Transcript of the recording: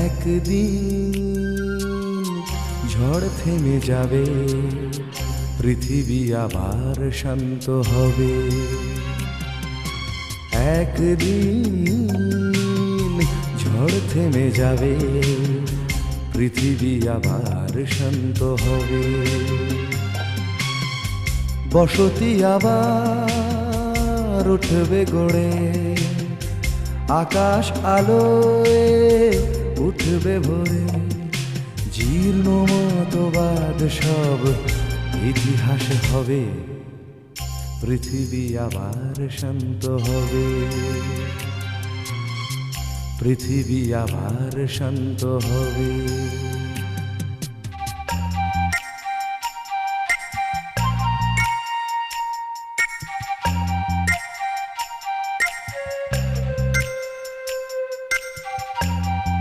একদিন ঝড় থেমে যাবে, পৃথিবী আবার শান্ত হবে। একদিন ঝড় থেমে যাবে, পৃথিবী আবার শান্ত হবে। বসতি আবার উঠবে গড়ে, আকাশ আলোয় উঠবে ভরে। জীর্ণ মতবাদ সব ইতিহাস হবে, পৃথিবী আবার শান্ত হবে। পৃথিবী আবার শান্ত হবে।